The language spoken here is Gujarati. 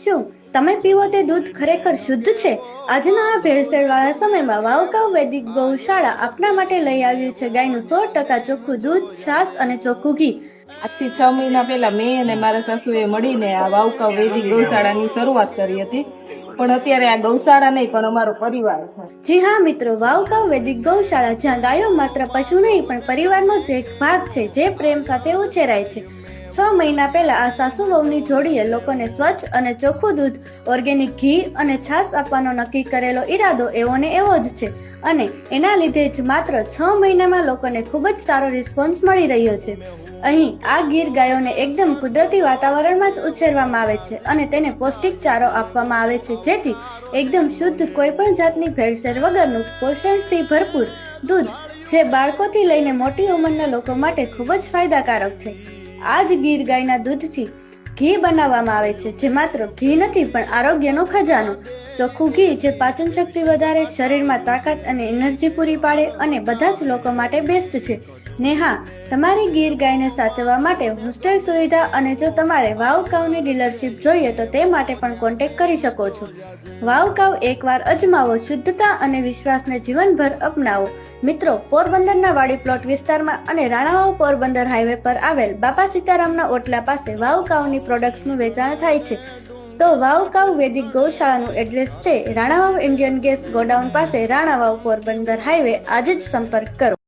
શું તમે પીવો તે દૂધ ખરેખર શુદ્ધ છે? આજના આ ભેળસેળવાળા સમયમાં વાવકાવ વૈદિક ગૌશાળા આપના માટે લઈ આવ્યું છે ગાયનું 100% ચોખ્ખું દૂધ, છાશ અને ચોખ્ખું ઘી। આજથી 6 મહિના પહેલા મેં અને મારા સાસુએ મળીને આ વાવકાવ વૈદિક ગૌશાળાની શરૂઆત કરી હતી, પણ અત્યારે આ ગૌશાળા નહીં પણ અમારો પરિવાર છે। જી હા મિત્રો, વાવકાવ વૈદિક ગૌશાળા, જ્યાં ગાયો માત્ર પશુ નહીં પણ પરિવારનો જ એક ભાગ છે, જે પ્રેમ સાથે ઉછેરાય છે। 6 મહિના પહેલા આ સાસુ વહુની જોડીએ લોકોને સ્વચ્છ અને ચોખ્ખું દૂધ, ઓર્ગેનિક ઘી અને છાશ આપવાનો નક્કી કરેલો ઈરાદો એવો ને એવો જ છે, અને એના લીધે જ માત્ર 6 મહિનામાં લોકોને ખૂબ જ સારો રિસ્પોન્સ મળી રહ્યો છે। અહીં આ ગીર ગાયોને એકદમ કુદરતી વાતાવરણમાં જ ઉછેરવામાં આવે છે અને તેને પૌષ્ટિક ચારો આપવામાં આવે છે, જેથી એકદમ શુદ્ધ, કોઈ પણ જાતની ભેળસેળ વગરનું પોષણથી ભરપૂર દૂધ, જે બાળકોથી લઈને મોટી ઉંમરના લોકો માટે ખૂબ જ ફાયદાકારક છે। આ જ ગીર ગાયના દૂધથી ઘી બનાવવામાં આવે છે, જે માત્ર ઘી નથી પણ આરોગ્યનો ખજાનો। ચોખ્ખું ઘી જે પાચન શક્તિ વધારે, શરીરમાં તાકાત અને એનર્જી પૂરી પાડે અને બધા જ લોકો માટે બેસ્ટ છે। ને હા, તમારી ગીર ગાયને સાચવવા માટે હોસ્ટેલ સુવિધા, અને જો તમારે વાવકાવની ડીલરશીપ જોઈએ તો તે માટે પણ કોન્ટેક્ટ કરી શકો છો। વાવકાવ એકવાર અજમાવો, શુદ્ધતા અને વિશ્વાસને જીવનભર અપનાવો। મિત્રો, પોરબંદરના વાડી પ્લોટ વિસ્તારમાં અને રાણાવાવ પોરબંદર હાઈવે પર આવેલ બાપા સીતારામના ઓટલા પાસે વાવકાવની પ્રોડક્ટ્સનું વેચાણ થાય છે। તો વાવકાવ વૈદિક ગૌશાળાનું એડ્રેસ છે રાણાવાવ ઇન્ડિયન ગેસ ગોડાઉન પાસે, રાણાવાવ પોરબંદર હાઈવે। આજે જ સંપર્ક કરો।